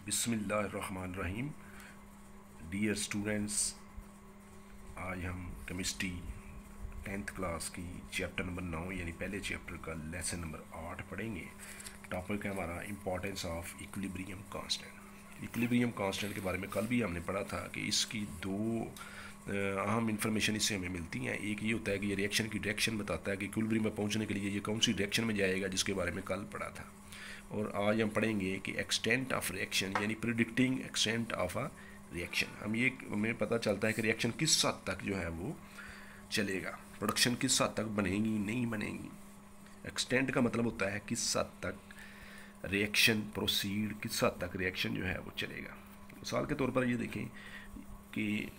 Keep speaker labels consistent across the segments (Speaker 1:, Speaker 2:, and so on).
Speaker 1: बिस्मिल्लाहिर्रहमानिर्रहीम। Dear students, आज हम केमिस्ट्री 10th क्लास की चैप्टर नंबर 9 यानी पहले चैप्टर का लेसन नंबर 8 पढ़ेंगे। टॉपिक है हमारा importance of equilibrium constant. Equilibrium constant के बारे में कल भी हमने पढ़ा था कि इसकी दो अहम इंफॉर्मेशन इससे हमें मिलती हैं। एक ये होता है कि ये रिएक्शन की डायरेक्शन बताता है कि इक्विलिब्रियम में पहुंचने के लिए ये कौन सी डायरेक्शन में जाएगा, जिसके बारे में कल पढ़ा था। और आज हम पढ़ेंगे कि एक्सटेंट ऑफ रिएक्शन यानी predicting extent of a reaction. हमें पता चलता है कि रिएक्शन किस हद तक जो है वो चलेगा, प्रोडक्शन किस हद तक बनेगी नहीं बनेगी। एक्सटेंट का मतलब होता है किस हद तक रिएक्शन प्रोसीड, किस हद तक रिएक्शन जो है वो चलेगा। मिसाल के तौर पर ये देखें कि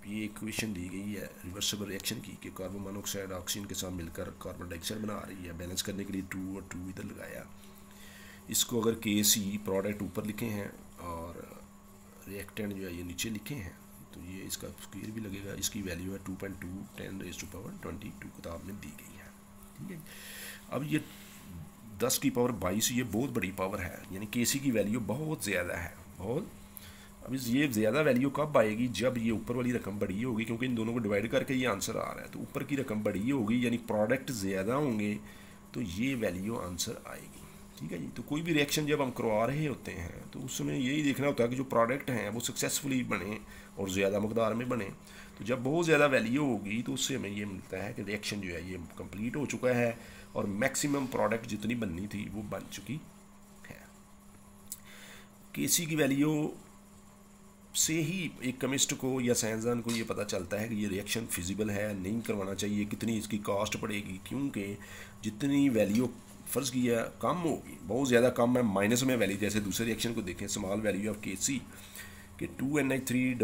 Speaker 1: ये इक्वेशन दी गई है रिवर्सिबल रिएक्शन की कि कार्बन मोनोऑक्साइड ऑक्सीजन के साथ मिलकर कार्बन डाइऑक्साइड बना रही है। बैलेंस करने के लिए 2 और 2 इधर लगाया। इसको अगर के सी प्रोडक्ट ऊपर लिखे हैं और रिएक्टेंट जो है ये नीचे लिखे हैं तो ये इसका स्क्वायर भी लगेगा। इसकी वैल्यू है 2.2 10⁻22 किताब में दी गई है। ठीक है, अब ये 10⁻22 ये बहुत बड़ी पावर है, यानी के सी की वैल्यू बहुत ज़्यादा है, बहुत। अब ये ज़्यादा वैल्यू कब आएगी? जब ये ऊपर वाली रकम बड़ी होगी, क्योंकि इन दोनों को डिवाइड करके ये आंसर आ रहा है। तो ऊपर की रकम बड़ी होगी यानी प्रोडक्ट ज़्यादा होंगे तो ये वैल्यू आंसर आएगी। ठीक है जी। तो कोई भी रिएक्शन जब हम करवा रहे होते हैं तो उस समय यही देखना होता है कि जो प्रोडक्ट हैं वो सक्सेसफुली बने और ज़्यादा मकदार में बने। तो जब बहुत ज़्यादा वैल्यू होगी तो उससे हमें ये मिलता है कि रिएक्शन जो है ये कंप्लीट हो चुका है और मैक्सिमम प्रोडक्ट जितनी बननी थी वो बन चुकी है। केसी की वैल्यू से ही एक केमिस्ट को या साइंसदान को ये पता चलता है कि ये रिएक्शन फिजिबल है, नहीं करवाना चाहिए, कितनी इसकी कॉस्ट पड़ेगी। क्योंकि जितनी वैल्यू फ़र्ज़ किया कम होगी, बहुत ज़्यादा कम है, माइनस में वैल्यू। जैसे दूसरे रिएक्शन को देखें, स्मॉल वैल्यू ऑफ के सी कि 2NH3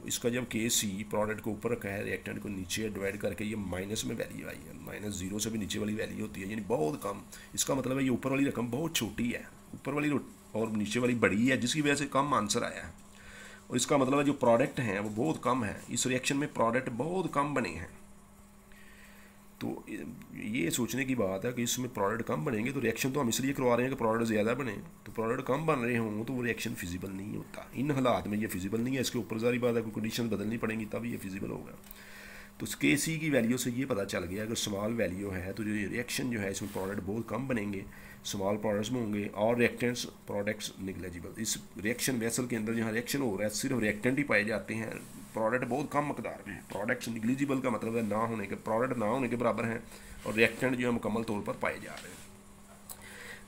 Speaker 1: इसका जब के सी प्रोडक्ट को ऊपर रखा है, रिएक्टेंट को नीचे डिवाइड करके ये माइनस में वैल्यू आई है। -0 से भी नीचे वाली वैल्यू होती है, यानी बहुत कम। इसका मतलब है ये ऊपर वाली रकम बहुत छोटी है, ऊपर वाली और नीचे वाली बड़ी है, जिसकी वजह से कम आंसर आया है। और इसका मतलब है जो प्रोडक्ट हैं वो बहुत कम है। इस रिएक्शन में प्रोडक्ट बहुत कम बने हैं। तो ये सोचने की बात है कि इसमें प्रोडक्ट कम बनेंगे तो रिएक्शन तो हम इसलिए करवा रहे हैं कि प्रोडक्ट ज़्यादा बने। तो प्रोडक्ट कम बन रहे हों तो वो रिएक्शन फिजिबल नहीं होता। इन हालात में ये फिजिबल नहीं है। इसके ऊपर सारी बात है, कोई कंडीशन बदलनी पड़ेंगी तब ये फिजिबल होगा। तो के सी की वैल्यू से ये पता चल गया अगर स्मॉल वैल्यू है तो जो रिएक्शन जो है इसमें प्रोडक्ट बहुत कम बनेंगे, स्मॉल प्रोडक्ट्स में होंगे और रिएक्टेंट्स प्रोडक्ट्स निगलेजिबल। इस रिएक्शन वेसल के अंदर जहाँ रिएक्शन हो रहा है सिर्फ रिएक्टेंट ही पाए जाते हैं, प्रोडक्ट बहुत कम मकदार में है। प्रोडक्ट्स निगलिजिबल का मतलब है ना होने के, प्रोडक्ट ना होने के बराबर हैं और रिएक्टेंट जो है मुकम्मल तौर पर पाए जा रहे हैं।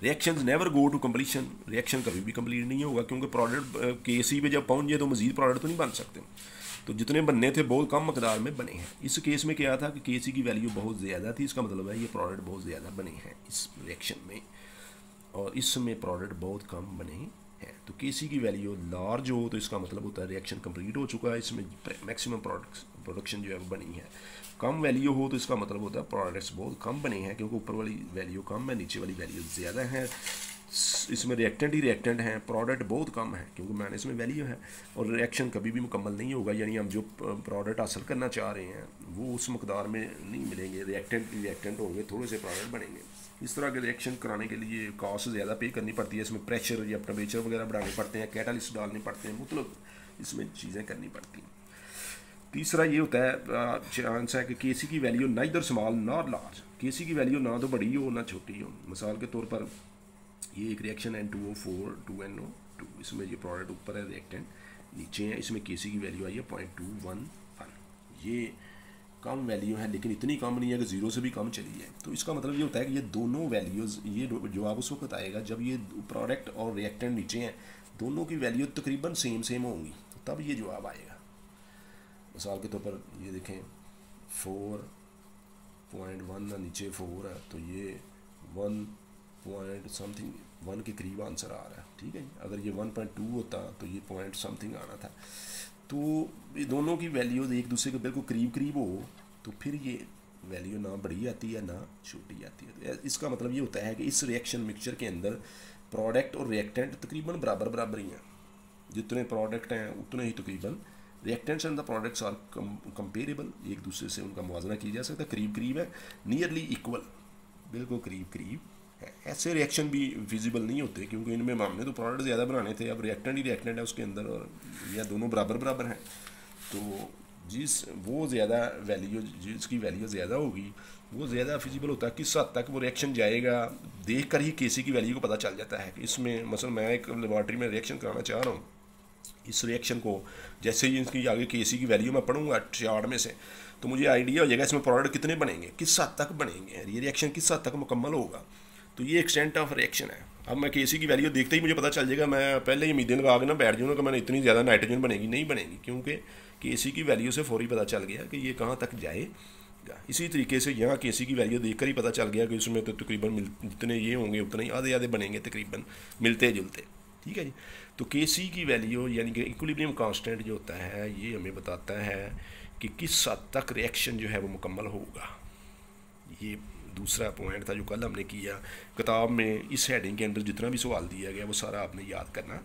Speaker 1: Reactions never go to completion, reaction कभी भी कंप्लीट नहीं होगा क्योंकि प्रोडक्ट के सी पे जब पहुँच जाए तो मजीद प्रोडक्ट तो नहीं बन सकते। तो जितने बनने थे बहुत कम मकदार में बने हैं। इस केस में क्या था कि के सी की वैल्यू बहुत ज़्यादा थी, इसका मतलब है ये प्रोडक्ट बहुत ज़्यादा बने हैं इस रिएक्शन में, और इसमें प्रोडक्ट बहुत कम बने हैं। तो के सी की वैल्यू लार्ज हो तो इसका मतलब होता है रिएक्शन कंप्लीट हो चुका है, इसमें मैक्सिमम प्रोडक्शन जो है वो बनी है। कम वैल्यू हो तो इसका मतलब होता है प्रोडक्ट्स बहुत कम बने हैं, क्योंकि ऊपर वाली वैल्यू कम है, नीचे वाली वैल्यू ज़्यादा है। इसमें रिएक्टेंट ही रिएक्टेंट हैं, प्रोडक्ट बहुत कम है क्योंकि माइनस में वैल्यू है। और रिएक्शन कभी भी मुकम्मल नहीं होगा, यानी हम जो प्रोडक्ट हासिल करना चाह रहे हैं वो उस मकदार में नहीं मिलेंगे। रिएक्टेंट होंगे, थोड़े से प्रोडक्ट बनेंगे। इस तरह के रिएक्शन कराने के लिए कॉस्ट ज़्यादा पे करनी पड़ती है। इसमें प्रेशर या टेम्परेचर वगैरह बढ़ाने पड़ते हैं, कैटालिस्ट डालने पड़ते हैं, मतलब इसमें चीज़ें करनी पड़ती हैं। तीसरा ये होता है चांस है कि के सी की value neither small nor large, के सी की वैल्यू ना तो बड़ी हो ना छोटी हो। मिसाल के तौर पर ये एक रिएक्शन है N2O4 2NO2, इसमें ये प्रोडक्ट ऊपर है, रिएक्टेंट नीचे है। इसमें के सी की वैल्यू आई है 0.211। ये कम वैल्यू है लेकिन इतनी कम नहीं है कि 0 से भी कम चली है। तो इसका मतलब ये होता है कि ये दोनों वैल्यूज़, ये जवाब उस वक्त आएगा जब ये प्रोडक्ट और रिएक्टेंट नीचे हैं, दोनों की वैल्यू तकरीबन सेम होंगी, तो तब ये जवाब आएगा। मिसाल के तौर पर ये देखें 4.1 नीचे 4 है तो ये 1 पॉइंट समथिंग 1 के करीब आंसर आ रहा है। ठीक है, अगर ये 1.2 होता तो ये पॉइंट समथिंग आना था। तो ये दोनों की वैल्यूज एक दूसरे के बिल्कुल करीब हो तो फिर ये वैल्यू ना बड़ी आती है ना छोटी आती है। तो इसका मतलब ये होता है कि इस रिएक्शन मिक्सचर के अंदर प्रोडक्ट और रिएक्टेंट तकरीबन बराबर ही हैं। जितने प्रोडक्ट हैं उतने ही तकरीबन reactants and the products are comparable, एक दूसरे से उनका मुवाजना किया जा सकता है, करीब है, नियरली इक्वल, बिल्कुल करीब ऐसे रिएक्शन भी फिजिबल नहीं होते, क्योंकि इनमें हमने तो प्रोडक्ट ज़्यादा बनाने थे, अब रिएक्टेंट ही रिएक्टेंट है उसके अंदर, और या दोनों बराबर बराबर हैं। तो जिस वो ज़्यादा वैल्यू, जिसकी वैल्यू ज़्यादा होगी वो ज़्यादा फिजिबल होता है। किस हद तक वो रिएक्शन जाएगा देख कर ही केसी की वैल्यू को पता चल जाता है। इसमें मसलन मैं एक लेबॉर्ट्री में रिएक्शन कराना चाह रहा हूँ, इस रिएक्शन को जैसे ही इसकी आगे केसी की वैल्यू मैं पढ़ूंगा चार्ट में से, तो मुझे आइडिया हो जाएगा इसमें प्रोडक्ट कितने बनेंगे, किस हद तक बनेंगे, ये रिएक्शन किस हद तक मुकम्मल होगा। तो ये एक्सटेंट ऑफ रिएक्शन है। अब मैं केसी की वैल्यू देखते ही मुझे पता चल जाएगा, मैं पहले ही उम्मीदें लगा के ना बैठ जाऊँगा कि मैंने इतनी ज़्यादा नाइट्रोजन बनेगी, नहीं बनेगी, क्योंकि केसी की वैल्यू से फौरी पता चल गया कि ये कहाँ तक जाएगा। इसी तरीके से यहाँ केसी की वैल्यू देखकर ही पता चल गया कि इसमें तो तकरीबन जितने ये होंगे उतने ही आधे आधे बनेंगे, तकरीबन मिलते जुलते। ठीक है जी। तो केसी की वैल्यू यानी कि इक्विलिब्रियम कांस्टेंट जो होता है ये हमें बताता है कि किस हद तक रिएक्शन जो है वो मुकम्मल होगा। ये दूसरा पॉइंट था जो कल हमने किया। किताब में इस हेडिंग के अंदर जितना भी सवाल दिया गया वो सारा आपने याद करना